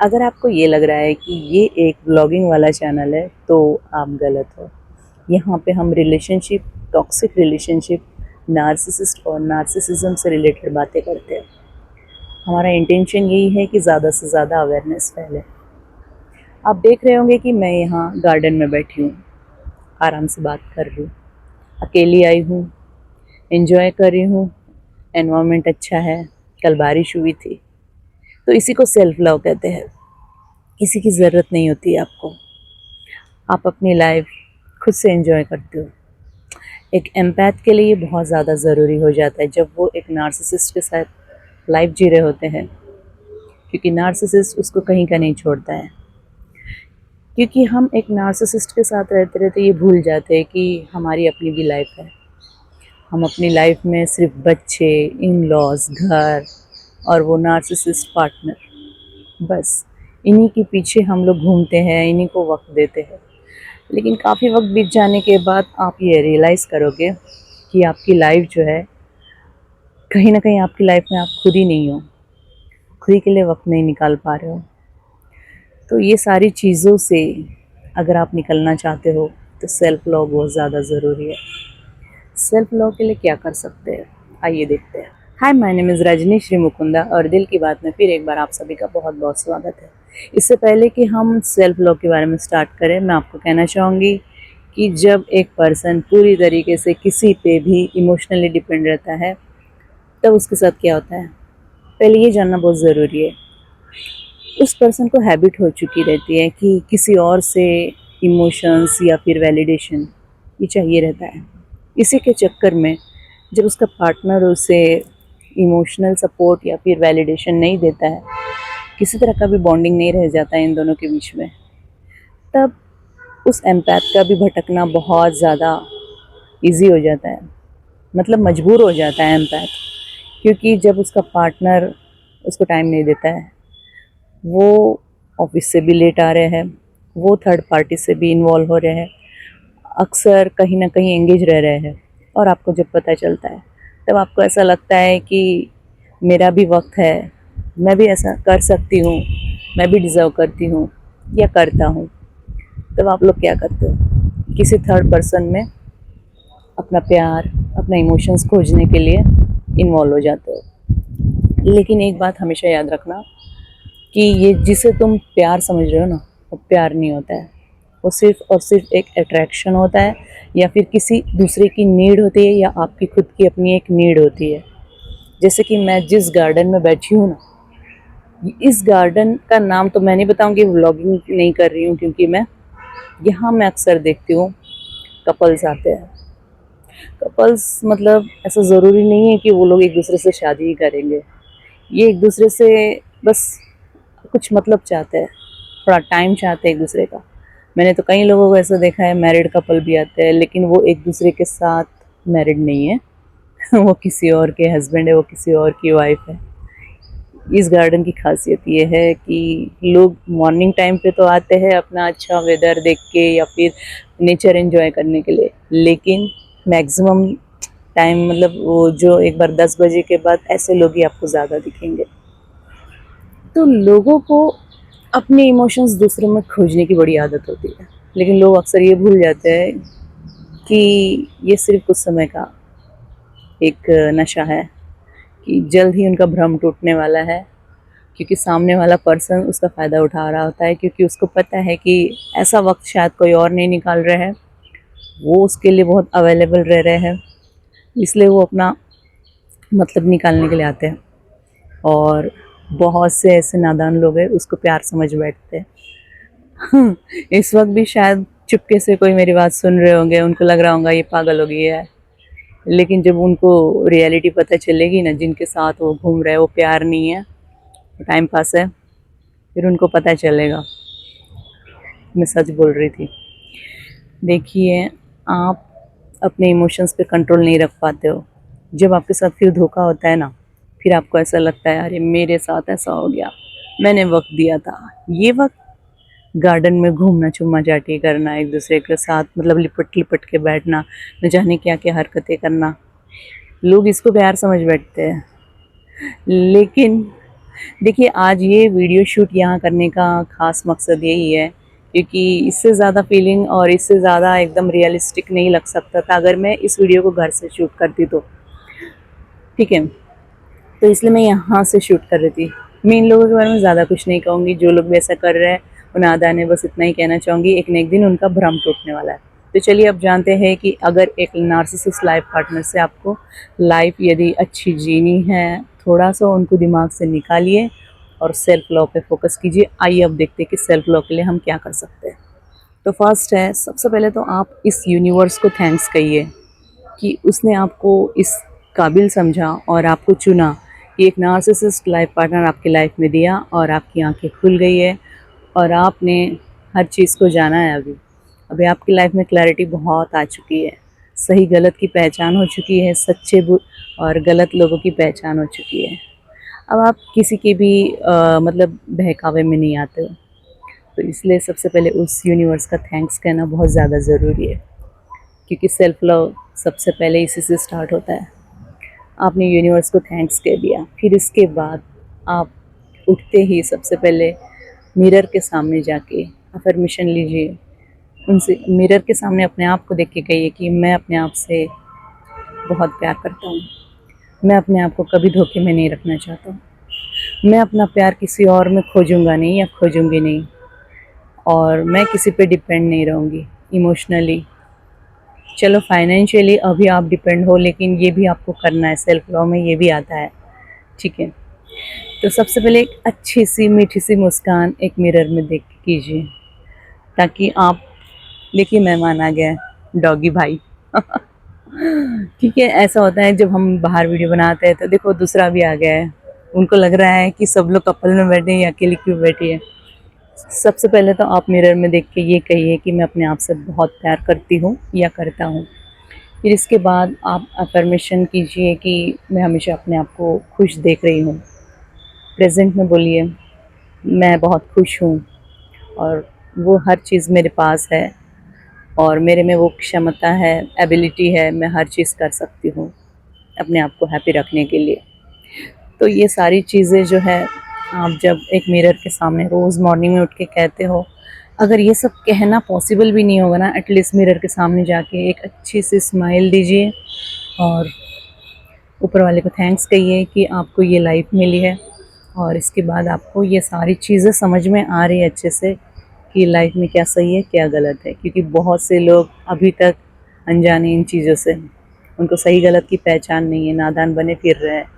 अगर आपको ये लग रहा है कि ये एक ब्लॉगिंग वाला चैनल है तो आप गलत हो। यहाँ पे हम रिलेशनशिप, टॉक्सिक रिलेशनशिप, नार्सिसिस्ट और नार्सिसिज्म से रिलेटेड बातें करते हैं। हमारा इंटेंशन यही है कि ज़्यादा से ज़्यादा अवेयरनेस फैले। आप देख रहे होंगे कि मैं यहाँ गार्डन में बैठी हूँ, आराम से बात कर रही हूँ, अकेली आई हूँ, एंजॉय कर रही हूँ, एनवायरनमेंट अच्छा है, कल बारिश हुई थी। तो इसी को सेल्फ लव कहते हैं। किसी की ज़रूरत नहीं होती है आपको, आप अपनी लाइफ खुद से एंजॉय करते हो। एक एम्पैथ के लिए ये बहुत ज़्यादा ज़रूरी हो जाता है जब वो एक नार्सिसिस्ट के साथ लाइफ जी रहे होते हैं, क्योंकि नार्सिसिस्ट उसको कहीं का नहीं छोड़ता है। क्योंकि हम एक नार्सिसिस्ट के साथ रहते रहते ये भूल जाते हैं कि हमारी अपनी भी लाइफ है। हम अपनी लाइफ में सिर्फ बच्चे, इन लॉज, घर और वो नार्सिसिस्ट पार्टनर, बस इन्हीं के पीछे हम लोग घूमते हैं, इन्हीं को वक्त देते हैं। लेकिन काफ़ी वक्त बीत जाने के बाद आप ये रियलाइज़ करोगे कि आपकी लाइफ जो है, कहीं ना कहीं आपकी लाइफ में आप खुद ही नहीं हो, खुद ही के लिए वक्त नहीं निकाल पा रहे हो। तो ये सारी चीज़ों से अगर आप निकलना चाहते हो तो सेल्फ लव बहुत ज़्यादा ज़रूरी है। सेल्फ लव के लिए क्या कर सकते हैं, आइए देखते हैं। Hi, my name is Rajni Shri Mukunda और दिल की बात में फिर एक बार आप सभी का बहुत बहुत स्वागत है। इससे पहले कि हम सेल्फ लव के बारे में स्टार्ट करें, मैं आपको कहना चाहूँगी कि जब एक पर्सन पूरी तरीके से किसी पे भी इमोशनली डिपेंड रहता है तब उसके साथ क्या होता है, पहले ये जानना बहुत ज़रूरी है। उस पर्सन को हैबिट हो चुकी रहती है कि किसी और से इमोशंस या फिर वैलिडेशन ये चाहिए रहता है। इसी के चक्कर में जब उसका पार्टनर उसे इमोशनल सपोर्ट या फिर वैलिडेशन नहीं देता है, किसी तरह का भी बॉन्डिंग नहीं रह जाता है इन दोनों के बीच में, तब उस एम्पैथ का भी भटकना बहुत ज़्यादा इजी हो जाता है। मतलब मजबूर हो जाता है एम्पैथ, क्योंकि जब उसका पार्टनर उसको टाइम नहीं देता है, वो ऑफिस से भी लेट आ रहे हैं, वो थर्ड पार्टी से भी इन्वॉल्व हो रहे हैं, अक्सर कहीं ना कहीं एंगेज रह रहे हैं, और आपको जब पता चलता है तब आपको ऐसा लगता है कि मेरा भी वक्त है, मैं भी ऐसा कर सकती हूँ, मैं भी डिज़र्व करती हूँ या करता हूँ। तब आप लोग क्या करते हो, किसी थर्ड पर्सन में अपना प्यार, अपना इमोशंस खोजने के लिए इन्वॉल्व हो जाते हो। लेकिन एक बात हमेशा याद रखना कि ये जिसे तुम प्यार समझ रहे हो ना, वो प्यार नहीं होता है। वो सिर्फ और सिर्फ एक अट्रैक्शन होता है, या फिर किसी दूसरे की नीड होती है, या आपकी खुद की अपनी एक नीड होती है। जैसे कि मैं जिस गार्डन में बैठी हूँ ना, इस गार्डन का नाम तो मैं नहीं बताऊँगी, व्लॉगिंग नहीं कर रही हूँ, क्योंकि मैं अक्सर देखती हूँ कपल्स आते हैं। कपल्स मतलब ऐसा ज़रूरी नहीं है कि वो लोग एक दूसरे से शादी ही करेंगे। ये एक दूसरे से बस कुछ मतलब चाहते हैं, थोड़ा टाइम चाहते हैं एक दूसरे का। मैंने तो कई लोगों को ऐसा देखा है, मैरिड कपल भी आते हैं, लेकिन वो एक दूसरे के साथ मैरिड नहीं है वो किसी और के हस्बैंड है, वो किसी और की वाइफ है। इस गार्डन की खासियत ये है कि लोग मॉर्निंग टाइम पे तो आते हैं अपना अच्छा वेदर देख के या फिर नेचर एंजॉय करने के लिए, लेकिन मैक्सिमम टाइम मतलब वो जो एक बार 10 बजे के बाद ऐसे लोग ही आपको ज़्यादा दिखेंगे। तो लोगों को अपने इमोशंस दूसरों में खोजने की बड़ी आदत होती है, लेकिन लोग अक्सर ये भूल जाते हैं कि ये सिर्फ कुछ समय का एक नशा है, कि जल्द ही उनका भ्रम टूटने वाला है, क्योंकि सामने वाला पर्सन उसका फ़ायदा उठा रहा होता है, क्योंकि उसको पता है कि ऐसा वक्त शायद कोई और नहीं निकाल रहा है, वो उसके लिए बहुत अवेलेबल रह रहे हैं, इसलिए वो अपना मतलब निकालने के लिए आते हैं। और बहुत से ऐसे नादान लोग हैं उसको प्यार समझ बैठते हैं इस वक्त भी शायद चुपके से कोई मेरी बात सुन रहे होंगे, उनको लग रहा होगा ये पागल हो गई है, लेकिन जब उनको रियलिटी पता चलेगी ना, जिनके साथ वो घूम रहे हैं वो प्यार नहीं है, टाइम पास है, फिर उनको पता चलेगा। मैं सच बोल रही थी। देखिए, आप अपने इमोशंस पे कंट्रोल नहीं रख पाते हो। जब आपके साथ फिर धोखा होता है ना, फिर आपको ऐसा लगता है अरे मेरे साथ ऐसा हो गया, मैंने वक्त दिया था। ये वक्त गार्डन में घूमना, चुम्मा चाटी करना, एक दूसरे के साथ मतलब लिपट लिपट के बैठना, न जाने क्या क्या हरकतें करना, लोग इसको प्यार समझ बैठते हैं। लेकिन देखिए, आज ये वीडियो शूट यहाँ करने का ख़ास मकसद यही है, क्योंकि इससे ज़्यादा फीलिंग और इससे ज़्यादा एकदम रियलिस्टिक नहीं लग सकता था अगर मैं इस वीडियो को घर से शूट करती तो। ठीक है, तो इसलिए मैं यहाँ से शूट कर रही थी। मैं इन लोगों के बारे में ज़्यादा कुछ नहीं कहूँगी, जो लोग भी ऐसा कर रहे हैं उन्हें आदा ने बस इतना ही कहना चाहूँगी, एक न एक दिन उनका भ्रम टूटने वाला है। तो चलिए अब जानते हैं कि अगर एक नार्सिसिस्ट लाइफ पार्टनर से आपको लाइफ यदि अच्छी जीनी है, थोड़ा सा उनको दिमाग से निकालिए और सेल्फ लव पे फोकस कीजिए। आइए अब देखते हैं कि सेल्फ लव के लिए हम क्या कर सकते हैं। तो फर्स्ट है, सबसे पहले तो आप इस यूनिवर्स को थैंक्स कहिए कि उसने आपको इस काबिल समझा और आपको चुना कि एक नार्सिसिस्ट लाइफ पार्टनर आपकी लाइफ में दिया और आपकी आंखें खुल गई है और आपने हर चीज़ को जाना है। अभी आपकी लाइफ में क्लैरिटी बहुत आ चुकी है, सही गलत की पहचान हो चुकी है, सच्चे और गलत लोगों की पहचान हो चुकी है। अब आप किसी के भी मतलब बहकावे में नहीं आते हो। तो इसलिए सबसे पहले उस यूनिवर्स का थैंक्स कहना बहुत ज़्यादा ज़रूरी है, क्योंकि सेल्फ लव सबसे पहले इसी से स्टार्ट होता है। आपने यूनिवर्स को थैंक्स कह दिया, फिर इसके बाद आप उठते ही सबसे पहले मिरर के सामने जाके अफर्मेशन लीजिए। उनसे मिरर के सामने अपने आप को देख के कहिए कि मैं अपने आप से बहुत प्यार करता हूँ, मैं अपने आप को कभी धोखे में नहीं रखना चाहता हूँ, मैं अपना प्यार किसी और में खोजूंगा नहीं या खोजूंगी नहीं, और मैं किसी पे डिपेंड नहीं रहूँगी इमोशनली। चलो फाइनेंशियली अभी आप डिपेंड हो, लेकिन ये भी आपको करना है, सेल्फ लव में ये भी आता है। ठीक है, तो सबसे पहले एक अच्छी सी मीठी सी मुस्कान एक मिरर में देख के कीजिए, ताकि आप देखिए मेहमान आ गया है, डॉगी भाई। ठीक है, ऐसा होता है जब हम बाहर वीडियो बनाते हैं तो देखो दूसरा भी आ गया है, उनको लग रहा है कि सब लोग कपल में बैठे हैं या अकेली क्यों बैठी है। सबसे पहले तो आप मिरर में देख के ये कहिए कि मैं अपने आप से बहुत प्यार करती हूँ या करता हूँ। फिर इसके बाद आप अफर्मेशन कीजिए कि मैं हमेशा अपने आप को खुश देख रही हूँ। प्रेजेंट में बोलिए मैं बहुत खुश हूँ और वो हर चीज़ मेरे पास है और मेरे में वो क्षमता है, एबिलिटी है, मैं हर चीज़ कर सकती हूँ अपने आप को हैप्पी रखने के लिए। तो ये सारी चीज़ें जो है आप जब एक मिरर के सामने रोज़ मॉर्निंग में उठ के कहते हो, अगर ये सब कहना पॉसिबल भी नहीं होगा ना, एटलीस्ट मिरर के सामने जाके एक अच्छी सी स्माइल दीजिए और ऊपर वाले को थैंक्स कहिए कि आपको ये लाइफ मिली है। और इसके बाद आपको ये सारी चीज़ें समझ में आ रही है अच्छे से कि लाइफ में क्या सही है क्या गलत है, क्योंकि बहुत से लोग अभी तक अनजाने इन चीज़ों से, उनको सही गलत की पहचान नहीं है, नादान बने फिर रहे हैं।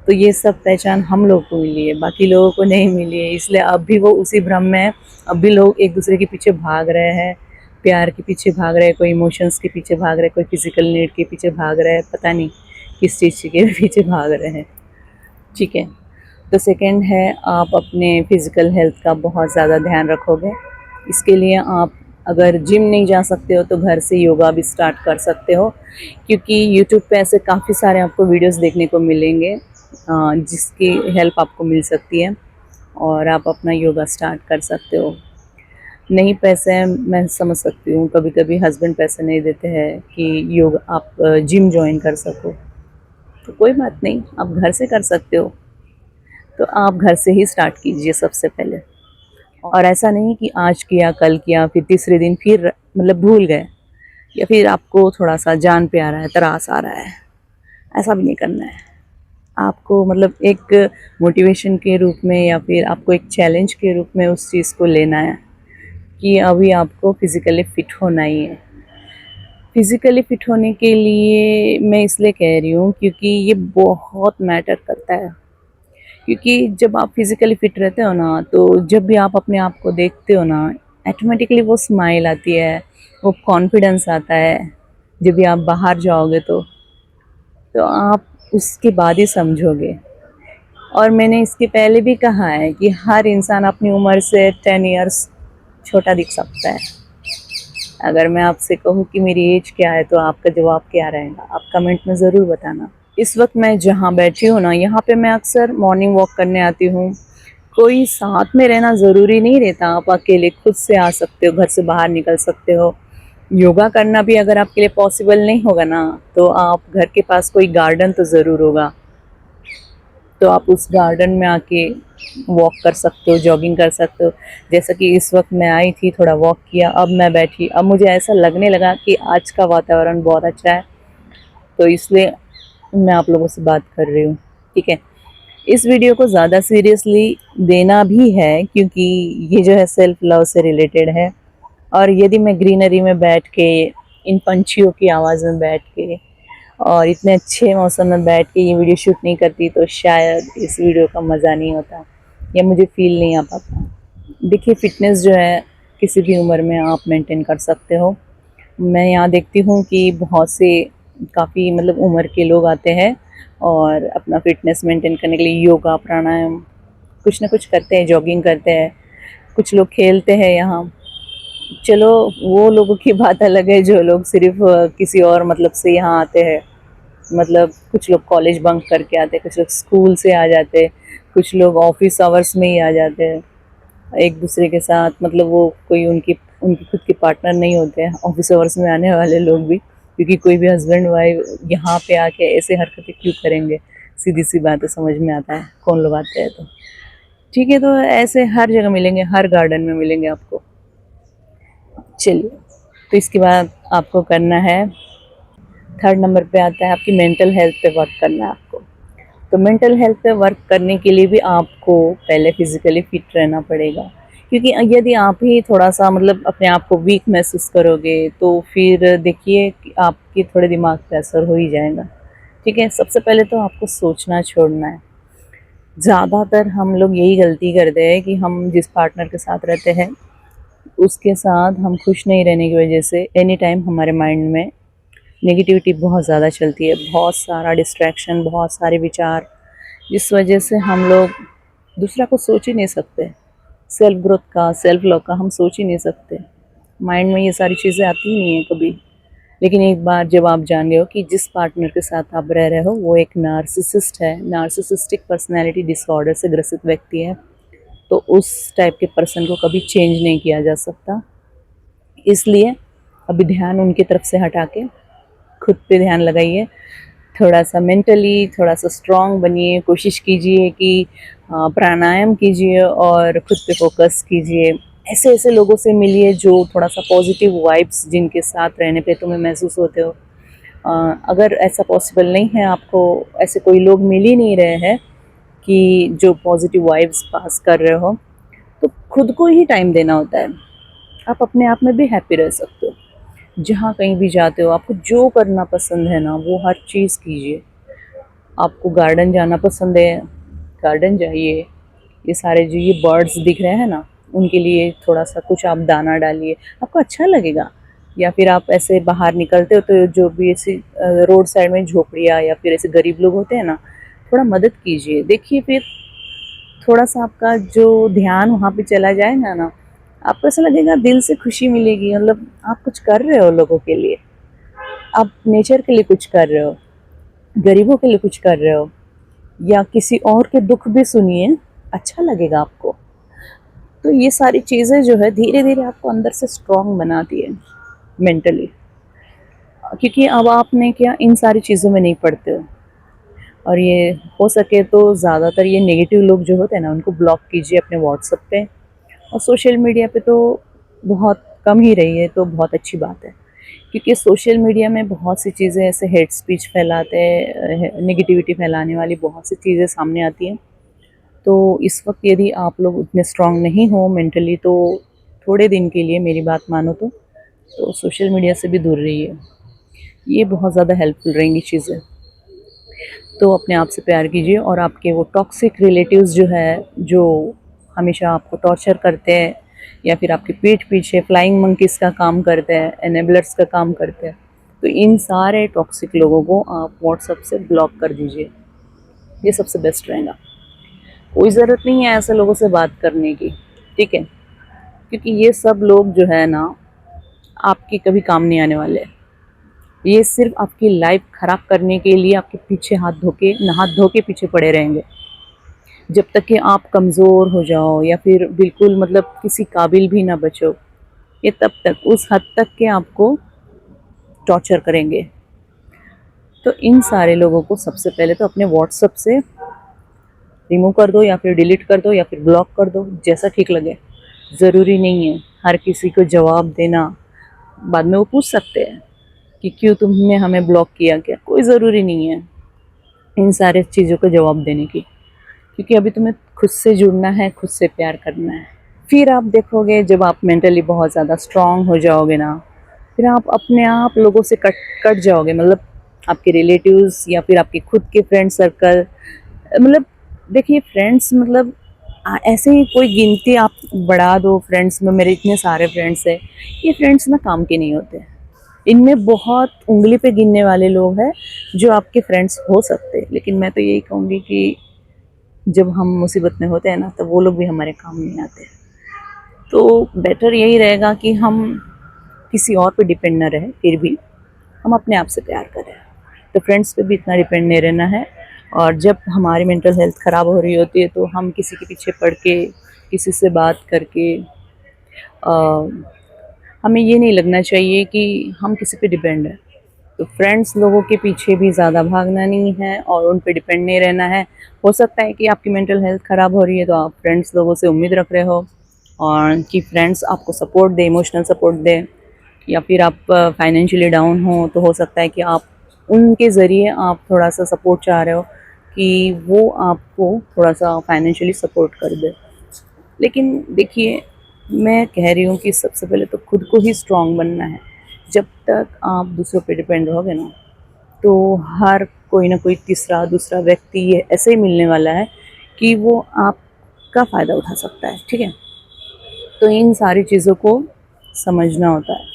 तो ये सब पहचान हम लोग को मिली है, बाकी लोगों को नहीं मिली है, इसलिए अब भी वो उसी भ्रम में है। अब भी लोग एक दूसरे के पीछे भाग रहे हैं, प्यार के पीछे भाग रहे हैं, कोई इमोशंस के पीछे भाग रहे हैं, कोई फिजिकल नीड के पीछे भाग रहे हैं, पता नहीं किस चीज़ के पीछे भाग रहे हैं। ठीक है, तो सेकंड है आप अपने फिज़िकल हेल्थ का बहुत ज़्यादा ध्यान रखोगे। इसके लिए आप अगर जिम नहीं जा सकते हो तो घर से योगा भी स्टार्ट कर सकते हो, क्योंकि यूट्यूब पे ऐसे काफ़ी सारे आपको वीडियोस देखने को मिलेंगे जिसकी हेल्प आपको मिल सकती है और आप अपना योगा स्टार्ट कर सकते हो। नहीं पैसे हैं, मैं समझ सकती हूँ, कभी कभी हस्बैंड पैसे नहीं देते हैं कि योग आप जिम ज्वाइन कर सको, तो कोई बात नहीं, आप घर से कर सकते हो। तो आप घर से ही स्टार्ट कीजिए सबसे पहले, और ऐसा नहीं कि आज किया कल किया फिर तीसरे दिन फिर मतलब भूल गए, या फिर आपको थोड़ा सा जान पे आ रहा है, त्रास आ रहा है, ऐसा भी नहीं करना है। आपको मतलब एक मोटिवेशन के रूप में या फिर आपको एक चैलेंज के रूप में उस चीज़ को लेना है कि अभी आपको फिज़िकली फ़िट होना ही है। फिज़िकली फ़िट होने के लिए मैं इसलिए कह रही हूँ क्योंकि ये बहुत मैटर करता है, क्योंकि जब आप फिज़िकली फ़िट रहते हो ना, तो जब भी आप अपने आप को देखते हो ना, ऑटोमेटिकली वो स्माइल आती है, वो कॉन्फिडेंस आता है। जब भी आप बाहर जाओगे तो आप उसके बाद ही समझोगे। और मैंने इसके पहले भी कहा है कि हर इंसान अपनी उम्र से 10 इयर्स छोटा दिख सकता है। अगर मैं आपसे कहूँ कि मेरी एज क्या है तो आपका जवाब क्या रहेगा, आप कमेंट में ज़रूर बताना। इस वक्त मैं जहाँ बैठी हूँ ना, यहाँ पे मैं अक्सर मॉर्निंग वॉक करने आती हूँ। कोई साथ में रहना ज़रूरी नहीं रहता, आप अकेले खुद से आ सकते हो, घर से बाहर निकल सकते हो। योगा करना भी अगर आपके लिए पॉसिबल नहीं होगा ना, तो आप घर के पास कोई गार्डन तो ज़रूर होगा, तो आप उस गार्डन में आके वॉक कर सकते हो, जॉगिंग कर सकते हो। जैसा कि इस वक्त मैं आई थी, थोड़ा वॉक किया, अब मैं बैठी, अब मुझे ऐसा लगने लगा कि आज का वातावरण बहुत अच्छा है, तो इसलिए मैं आप लोगों से बात कर रही हूँ। ठीक है, इस वीडियो को ज़्यादा सीरियसली देना भी है क्योंकि ये जो है सेल्फ लव से रिलेटेड है। और यदि मैं ग्रीनरी में बैठ के, इन पंछियों की आवाज़ में बैठ के और इतने अच्छे मौसम में बैठ के ये वीडियो शूट नहीं करती तो शायद इस वीडियो का मज़ा नहीं होता या मुझे फील नहीं आ पाता। देखिए, फ़िटनेस जो है किसी भी उम्र में आप मेंटेन कर सकते हो। मैं यहाँ देखती हूँ कि बहुत से काफ़ी मतलब उम्र के लोग आते हैं और अपना फ़िटनेस मेंटेन करने के लिए योगा, प्राणायाम कुछ ना कुछ करते हैं, जॉगिंग करते हैं, कुछ लोग खेलते हैं यहाँ। चलो, वो लोगों की बात अलग है जो लोग सिर्फ किसी और मतलब से यहाँ आते हैं। मतलब कुछ लोग कॉलेज बंक करके आते हैं, कुछ लोग स्कूल से आ जाते हैं, कुछ लोग ऑफिस आवर्स में ही आ जाते हैं एक दूसरे के साथ। मतलब वो कोई उनकी उनकी खुद के पार्टनर नहीं होते हैं ऑफिस आवर्स में आने वाले लोग भी, क्योंकि कोई भी हस्बैंड वाइफ यहाँ पे आके ऐसे हरकतें क्यों करेंगे। सीधी सी बात है, समझ में आता है कौन लोग आते हैं तो। ठीक है, तो ऐसे हर जगह मिलेंगे, हर गार्डन में मिलेंगे आपको। चलिए, तो इसके बाद आपको करना है, थर्ड नंबर पे आता है आपकी मेंटल हेल्थ पे वर्क करना है आपको। तो मेंटल हेल्थ पे वर्क करने के लिए भी आपको पहले फिजिकली फिट रहना पड़ेगा, क्योंकि यदि आप ही थोड़ा सा मतलब अपने आप को वीक महसूस करोगे तो फिर देखिए कि आपके थोड़े दिमाग पे असर हो ही जाएगा। ठीक है, सबसे पहले तो आपको सोचना छोड़ना है। ज़्यादातर हम लोग यही गलती करते हैं कि हम जिस पार्टनर के साथ रहते हैं उसके साथ हम खुश नहीं रहने की वजह से एनी टाइम हमारे माइंड में नेगेटिविटी बहुत ज़्यादा चलती है, बहुत सारा डिस्ट्रैक्शन, बहुत सारे विचार, जिस वजह से हम लोग दूसरा को सोच ही नहीं सकते। सेल्फ ग्रोथ का, सेल्फ लव का हम सोच ही नहीं सकते। माइंड में ये सारी चीज़ें आती ही नहीं है कभी। लेकिन एक बार जब आप जान गए हो कि जिस पार्टनर के साथ आप रह रहे हो वो एक नार्सिसिस्ट है, नार्सिसिस्टिक पर्सनैलिटी डिसऑर्डर से ग्रसित व्यक्ति है, तो उस टाइप के पर्सन को कभी चेंज नहीं किया जा सकता। इसलिए अभी ध्यान उनकी तरफ से हटा के खुद पे ध्यान लगाइए। थोड़ा सा मेंटली थोड़ा सा स्ट्रांग बनिए, कोशिश कीजिए कि प्राणायाम कीजिए और खुद पे फोकस कीजिए। ऐसे ऐसे लोगों से मिलिए जो थोड़ा सा पॉजिटिव वाइब्स जिनके साथ रहने पे तुम्हें महसूस होते हो। अगर ऐसा पॉसिबल नहीं है, आपको ऐसे कोई लोग मिल ही नहीं रहे हैं कि जो पॉजिटिव वाइब्स पास कर रहे हो, तो खुद को ही टाइम देना होता है। आप अपने आप में भी हैप्पी रह सकते हो। जहाँ कहीं भी जाते हो, आपको जो करना पसंद है ना वो हर चीज़ कीजिए। आपको गार्डन जाना पसंद है, गार्डन जाइए। ये सारे जो ये बर्ड्स दिख रहे हैं ना, उनके लिए थोड़ा सा कुछ आप दाना डालिए, आपको अच्छा लगेगा। या फिर आप ऐसे बाहर निकलते हो तो जो भी ऐसी रोड साइड में झोपड़ियाँ या फिर ऐसे गरीब लोग होते हैं ना, थोड़ा मदद कीजिए। देखिए, फिर थोड़ा सा आपका जो ध्यान वहाँ पे चला जाएगा ना, आपको ऐसा लगेगा दिल से खुशी मिलेगी। मतलब आप कुछ कर रहे हो लोगों के लिए, आप नेचर के लिए कुछ कर रहे हो, गरीबों के लिए कुछ कर रहे हो, या किसी और के दुख भी सुनिए, अच्छा लगेगा आपको। तो ये सारी चीज़ें जो है धीरे धीरे आपको अंदर से स्ट्रांग बनाती है मेंटली, क्योंकि अब आपने क्या इन सारी चीज़ों में नहीं पड़ते हो। और ये हो सके तो ज़्यादातर ये नेगेटिव लोग जो होते हैं ना उनको ब्लॉक कीजिए अपने व्हाट्सएप पे, और सोशल मीडिया पे तो बहुत कम ही रही है, तो बहुत अच्छी बात है। क्योंकि सोशल मीडिया में बहुत सी चीज़ें ऐसे हेट स्पीच फैलाते हैं, नेगेटिविटी फैलाने वाली बहुत सी चीज़ें सामने आती हैं। तो इस वक्त यदि आप लोग उतने स्ट्रांग नहीं हो मेंटली, तो थोड़े दिन के लिए मेरी बात मानो तो सोशल मीडिया से भी दूर रहिए। ये बहुत ज़्यादा हेल्पफुल रहेंगी चीज़ें। तो अपने आप से प्यार कीजिए, और आपके वो टॉक्सिक रिलेटिव्स जो है, जो हमेशा आपको टॉर्चर करते हैं या फिर आपके पीठ पीछे फ्लाइंग मंकीज़ का काम करते हैं, एनेबलर्स का काम करते हैं, तो इन सारे टॉक्सिक लोगों को आप व्हाट्सएप से ब्लॉक कर दीजिए। ये सबसे बेस्ट रहेगा। कोई ज़रूरत नहीं है ऐसे लोगों से बात करने की, ठीक है, क्योंकि ये सब लोग जो है ना आपके कभी काम नहीं आने वाले। ये सिर्फ आपकी लाइफ ख़राब करने के लिए आपके पीछे हाथ धो के पीछे पड़े रहेंगे, जब तक कि आप कमज़ोर हो जाओ या फिर बिल्कुल मतलब किसी काबिल भी ना बचो। ये तब तक उस हद तक के आपको टॉर्चर करेंगे। तो इन सारे लोगों को सबसे पहले तो अपने व्हाट्सएप से रिमूव कर दो या फिर डिलीट कर दो या फिर ब्लॉक कर दो, जैसा ठीक लगे। ज़रूरी नहीं है हर किसी को जवाब देना। बाद में वो पूछ सकते हैं कि क्यों तुमने हमें ब्लॉक किया, क्या कोई ज़रूरी नहीं है इन सारे चीज़ों का जवाब देने की, क्योंकि अभी तुम्हें खुद से जुड़ना है, खुद से प्यार करना है। फिर आप देखोगे जब आप मेंटली बहुत ज़्यादा स्ट्रांग हो जाओगे ना, फिर आप अपने आप लोगों से कट कट जाओगे, मतलब आपके रिलेटिव्स या फिर आपके खुद के फ्रेंड सर्कल। मतलब देखिए फ्रेंड्स, मतलब ऐसे ही कोई गिनती आप बढ़ा दो फ्रेंड्स में, मेरे इतने सारे फ्रेंड्स हैं, ये फ्रेंड्स ना काम के नहीं होते। इनमें बहुत उंगली पे गिनने वाले लोग हैं जो आपके फ्रेंड्स हो सकते हैं, लेकिन मैं तो यही कहूँगी कि जब हम मुसीबत में होते हैं ना, तब वो लोग भी हमारे काम नहीं आते। तो बेटर यही रहेगा कि हम किसी और पे डिपेंड ना रहे, फिर भी हम अपने आप से प्यार करें। तो फ्रेंड्स पे भी इतना डिपेंड नहीं रहना है। और जब हमारी मेंटल हेल्थ ख़राब हो रही होती है तो हम किसी के पीछे पड़ के, किसी से बात करके, हमें ये नहीं लगना चाहिए कि हम किसी पे डिपेंड हैं। तो फ्रेंड्स लोगों के पीछे भी ज़्यादा भागना नहीं है और उन पे डिपेंड नहीं रहना है। हो सकता है कि आपकी मेंटल हेल्थ ख़राब हो रही है तो आप फ्रेंड्स लोगों से उम्मीद रख रहे हो और कि फ्रेंड्स आपको सपोर्ट दें, इमोशनल सपोर्ट दें, या फिर आप फाइनेंशियली डाउन हो तो हो सकता है कि आप उनके ज़रिए आप थोड़ा सा सपोर्ट चाह रहे हो कि वो आपको थोड़ा सा फाइनेंशियली सपोर्ट कर दे। लेकिन देखिए, मैं कह रही हूँ कि सबसे पहले तो खुद को ही स्ट्रांग बनना है। जब तक आप दूसरों पे डिपेंड रहोगे ना, तो हर कोई ना कोई तीसरा दूसरा व्यक्ति ये ऐसे ही मिलने वाला है कि वो आपका फ़ायदा उठा सकता है, ठीक है। तो इन सारी चीज़ों को समझना होता है।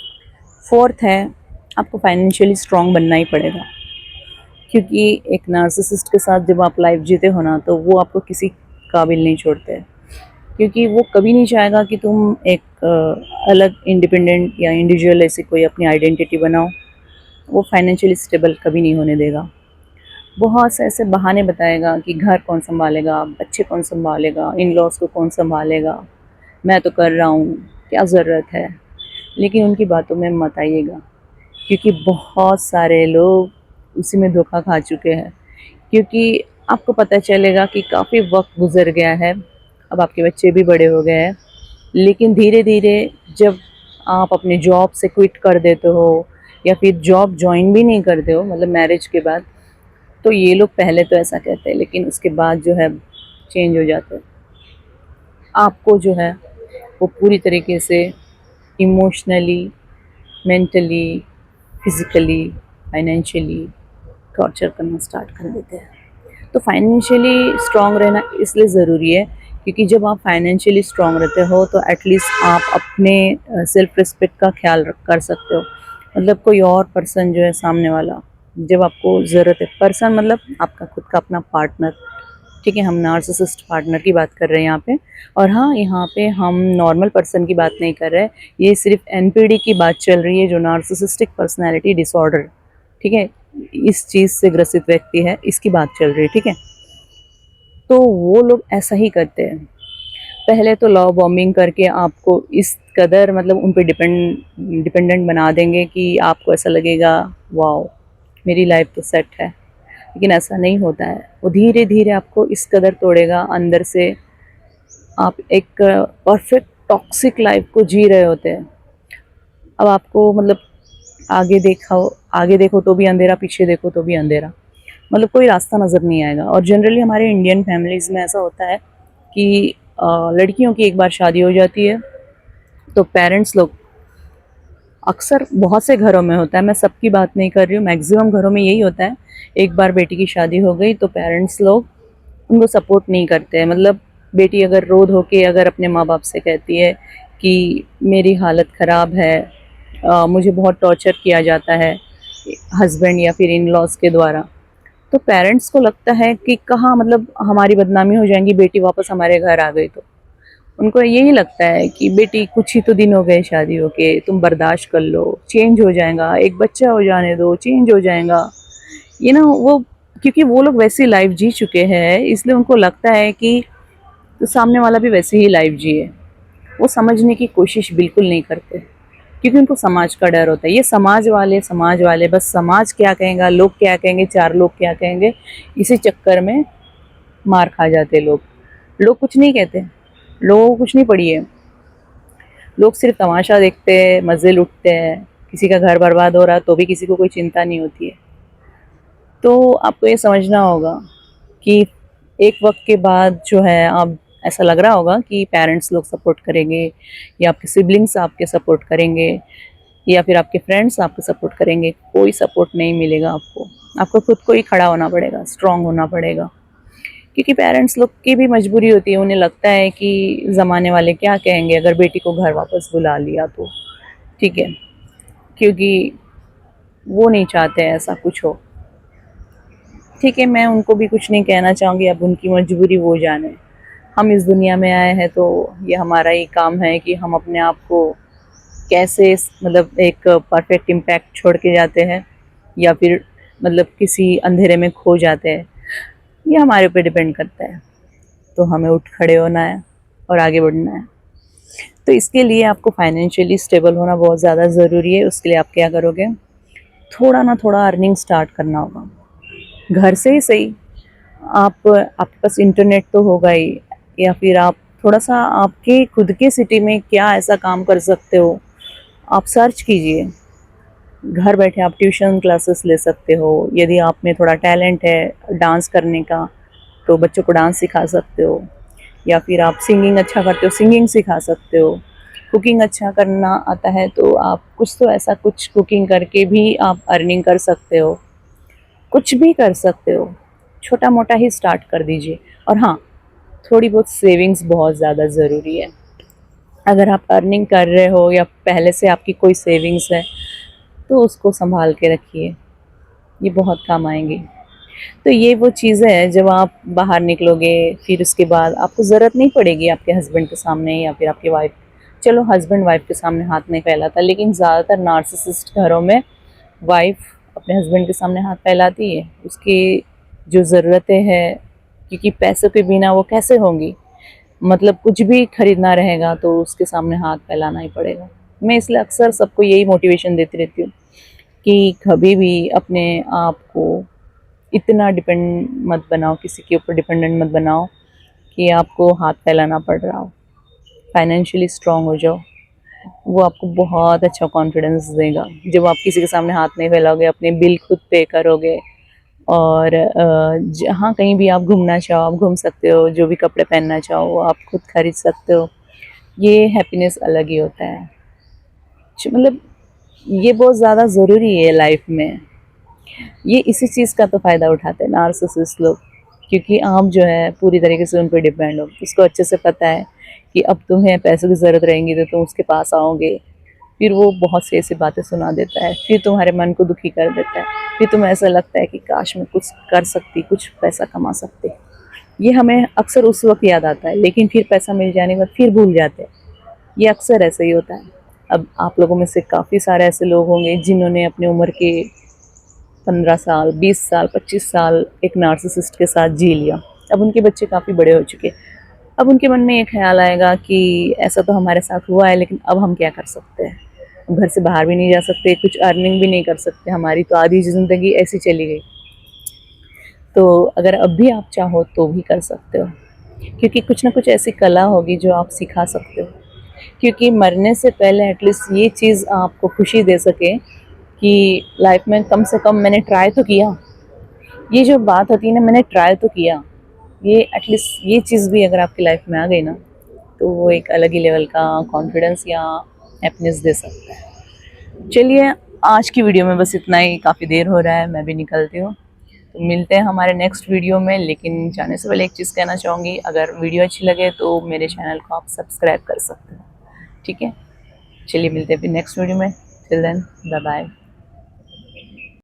फोर्थ है, आपको फाइनेंशियली स्ट्रांग बनना ही पड़ेगा, क्योंकि एक नार्सिसिस्ट के साथ जब आप लाइफ जीते हो ना, तो वो आपको किसी काबिल नहीं छोड़ते, क्योंकि वो कभी नहीं चाहेगा कि तुम एक अलग इंडिपेंडेंट या इंडिविजुअल ऐसी कोई अपनी आइडेंटिटी बनाओ। वो फाइनेंशियली स्टेबल कभी नहीं होने देगा। बहुत से ऐसे बहाने बताएगा कि घर कौन संभालेगा, बच्चे कौन संभालेगा, इन लॉज को कौन संभालेगा, मैं तो कर रहा हूँ, क्या ज़रूरत है। लेकिन उनकी बातों में मत आइएगा, क्योंकि बहुत सारे लोग उसी में धोखा खा चुके हैं। क्योंकि आपको पता चलेगा कि काफ़ी वक्त गुजर गया है, अब आपके बच्चे भी बड़े हो गए हैं, लेकिन धीरे धीरे जब आप अपने जॉब से क्विट कर देते हो या फिर जॉब ज्वाइन भी नहीं करते हो, मतलब मैरिज के बाद, तो ये लोग पहले तो ऐसा कहते हैं लेकिन उसके बाद जो है चेंज हो जाते हैं। आपको जो है वो पूरी तरीके से emotionally, mentally, physically, financially torture करना स्टार्ट कर देते हैं। तो फाइनेंशियली स्ट्रांग रहना इसलिए ज़रूरी है क्योंकि जब आप फाइनेंशियली स्ट्रांग रहते हो तो एटलीस्ट आप अपने सेल्फ रिस्पेक्ट का ख्याल रख कर सकते हो। मतलब कोई और पर्सन जो है सामने वाला, जब आपको ज़रूरत है, पर्सन मतलब आपका खुद का अपना पार्टनर, ठीक है, हम नार्सिसिस्ट पार्टनर की बात कर रहे हैं यहाँ पे। और हाँ, यहाँ पे हम नॉर्मल पर्सन की बात नहीं कर रहे, ये सिर्फ एनपीडी की बात चल रही है, जो नार्सिसिस्टिक पर्सनैलिटी डिसऑर्डर, ठीक है, इस चीज़ से ग्रसित व्यक्ति है, इसकी बात चल रही है, ठीक है। तो वो लोग ऐसा ही करते हैं, पहले तो लव बॉम्बिंग करके आपको इस कदर मतलब उन पे डिपेंडेंट बना देंगे कि आपको ऐसा लगेगा वाओ मेरी लाइफ तो सेट है। लेकिन ऐसा नहीं होता है, वो धीरे धीरे आपको इस कदर तोड़ेगा अंदर से, आप एक परफेक्ट टॉक्सिक लाइफ को जी रहे होते हैं। अब आपको मतलब आगे देखो तो भी अंधेरा, पीछे देखो तो भी अंधेरा, मतलब कोई रास्ता नज़र नहीं आएगा। और जनरली हमारे इंडियन फैमिलीज़ में ऐसा होता है कि लड़कियों की एक बार शादी हो जाती है तो पेरेंट्स लोग, अक्सर बहुत से घरों में होता है, मैं सबकी बात नहीं कर रही हूँ, मैक्सिमम घरों में यही होता है, एक बार बेटी की शादी हो गई तो पेरेंट्स लोग उनको सपोर्ट नहीं करते हैं। मतलब बेटी अगर रो धो के अगर अपने माँ बाप से कहती है कि मेरी हालत ख़राब है, मुझे बहुत टॉर्चर किया जाता है हस्बैंड या फिर इन लॉज के द्वारा, तो पेरेंट्स को लगता है कि कहाँ मतलब हमारी बदनामी हो जाएंगी, बेटी वापस हमारे घर आ गई तो उनको यही लगता है कि बेटी कुछ ही तो दिन हो गए शादी होके, तुम बर्दाश्त कर लो, चेंज हो जाएगा, एक बच्चा हो जाने दो, चेंज हो जाएगा। ये ना वो, क्योंकि वो लोग वैसी लाइफ जी चुके हैं इसलिए उनको लगता है कि तो सामने वाला भी वैसे ही लाइफ जिए। वो समझने की कोशिश बिल्कुल नहीं करते, क्योंकि उनको समाज का डर होता है। ये समाज वाले बस समाज क्या कहेगा, लोग क्या कहेंगे, चार लोग क्या कहेंगे, इसी चक्कर में मार खा जाते लोग। लोग कुछ नहीं कहते, लोगों को कुछ नहीं पड़ी है, लोग सिर्फ तमाशा देखते हैं, मज़े लूटते हैं। किसी का घर बर्बाद हो रहा तो भी किसी को कोई चिंता नहीं होती है। तो आपको ये समझना होगा कि एक वक्त के बाद जो है, आप ऐसा लग रहा होगा कि पेरेंट्स लोग सपोर्ट करेंगे या आपके सिबलिंग्स आपके सपोर्ट करेंगे या फिर आपके फ्रेंड्स आपको सपोर्ट करेंगे। कोई सपोर्ट नहीं मिलेगा आपको। आपको खुद को ही खड़ा होना पड़ेगा, स्ट्रांग होना पड़ेगा। क्योंकि पेरेंट्स लोग की भी मजबूरी होती है, उन्हें लगता है कि ज़माने वाले क्या कहेंगे अगर बेटी को घर वापस बुला लिया तो, ठीक है, क्योंकि वो नहीं चाहते ऐसा कुछ हो। ठीक है, मैं उनको भी कुछ नहीं कहना चाहूँगी, अब उनकी मजबूरी वो जाने। हम इस दुनिया में आए हैं तो ये हमारा ही काम है कि हम अपने आप को कैसे मतलब एक परफेक्ट इम्पैक्ट छोड़ के जाते हैं या फिर मतलब किसी अंधेरे में खो जाते हैं, ये हमारे ऊपर डिपेंड करता है। तो हमें उठ खड़े होना है और आगे बढ़ना है। तो इसके लिए आपको फाइनेंशियली स्टेबल होना बहुत ज़्यादा ज़रूरी है। उसके लिए आप क्या करोगे, थोड़ा ना थोड़ा अर्निंग स्टार्ट करना होगा, घर से ही सही। आपके पास इंटरनेट तो होगा ही, या फिर आप थोड़ा सा आपके खुद के सिटी में क्या ऐसा काम कर सकते हो, आप सर्च कीजिए। घर बैठे आप ट्यूशन क्लासेस ले सकते हो। यदि आप में थोड़ा टैलेंट है डांस करने का तो बच्चों को डांस सिखा सकते हो, या फिर आप सिंगिंग अच्छा करते हो, सिंगिंग सिखा सकते हो। कुकिंग अच्छा करना आता है तो आप कुछ तो ऐसा कुछ कुकिंग करके भी आप अर्निंग कर सकते हो। कुछ भी कर सकते हो, छोटा मोटा ही स्टार्ट कर दीजिए। और हाँ, थोड़ी बहुत सेविंग्स बहुत ज़्यादा ज़रूरी है। अगर आप अर्निंग कर रहे हो या पहले से आपकी कोई सेविंग्स है तो उसको संभाल के रखिए, ये बहुत काम आएंगी। तो ये वो चीज़ें हैं, जब आप बाहर निकलोगे फिर उसके बाद आपको ज़रूरत नहीं पड़ेगी आपके हस्बैंड के सामने या फिर आपके वाइफ, चलो हस्बैंड वाइफ के सामने हाथ नहीं फैलाता, लेकिन ज़्यादातर नार्सिसिस्ट घरों में वाइफ अपने हस्बैंड के सामने हाथ फैलाती है। उसकी जो ज़रूरतें हैं, क्योंकि पैसों के बिना वो कैसे होंगी, मतलब कुछ भी खरीदना रहेगा तो उसके सामने हाथ फैलाना ही पड़ेगा। मैं इसलिए अक्सर सबको यही मोटिवेशन देती रहती हूँ कि कभी भी अपने आप को इतना डिपेंड मत बनाओ, किसी के ऊपर डिपेंडेंट मत बनाओ कि आपको हाथ फैलाना पड़ रहा हो। फाइनेंशियली स्ट्रांग हो जाओ, वो आपको बहुत अच्छा कॉन्फिडेंस देगा। जब आप किसी के सामने हाथ नहीं फैलाओगे, अपने बिल खुद पे करोगे और जहाँ कहीं भी आप घूमना चाहो आप घूम सकते हो, जो भी कपड़े पहनना चाहो वो आप खुद खरीद सकते हो। ये हैप्पीनेस अलग ही होता है। मतलब ये बहुत ज़्यादा ज़रूरी है लाइफ में। ये इसी चीज़ का तो फ़ायदा उठाते हैं नार्सिसिस्ट लोग, क्योंकि आप जो है पूरी तरीके से उन पर डिपेंड हो। उसको अच्छे से पता है कि अब तुम्हें पैसों की ज़रूरत रहेंगी तो तुम उसके पास आओगे, फिर वो बहुत सी ऐसी बातें सुना देता है, फिर तुम्हारे मन को दुखी कर देता है, फिर तुम्हें ऐसा लगता है कि काश मैं कुछ कर सकती, कुछ पैसा कमा सकती। ये हमें अक्सर उस वक्त याद आता है, लेकिन फिर पैसा मिल जाने के बाद फिर भूल जाते हैं। ये अक्सर ऐसा ही होता है। अब आप लोगों में से काफ़ी सारे ऐसे लोग होंगे जिन्होंने अपनी उम्र के 15 साल, 20 साल, 25 साल एक नार्सिसिस्ट के साथ जी लिया। अब उनके बच्चे काफ़ी बड़े हो चुके। अब उनके मन में ये ख्याल आएगा कि ऐसा तो हमारे साथ हुआ है, लेकिन अब हम क्या कर सकते हैं। घर से बाहर भी नहीं जा सकते, कुछ अर्निंग भी नहीं कर सकते, हमारी तो आधी ज़िंदगी ऐसी चली गई। तो अगर अब भी आप चाहो तो भी कर सकते हो, क्योंकि कुछ ना कुछ ऐसी कला होगी जो आप सिखा सकते हो। क्योंकि मरने से पहले एटलीस्ट ये चीज़ आपको खुशी दे सके कि लाइफ में कम से कम मैंने ट्राई तो किया। ये जो बात होती है ना, मैंने ट्राई तो किया, ये एटलीस्ट ये चीज़ भी अगर आपकी लाइफ में आ गई ना, तो वो एक अलग ही लेवल का कॉन्फिडेंस या हैप्पीनेस दे सकता है। चलिए, आज की वीडियो में बस इतना ही, काफ़ी देर हो रहा है, मैं भी निकलती हूँ। तो मिलते हैं हमारे नेक्स्ट वीडियो में। लेकिन जाने से पहले एक चीज़ कहना चाहूँगी, अगर वीडियो अच्छी लगे तो मेरे चैनल को आप सब्सक्राइब कर सकते हो, ठीक है। चलिए मिलते हैं फिर नेक्स्ट वीडियो में। Till then, bye bye.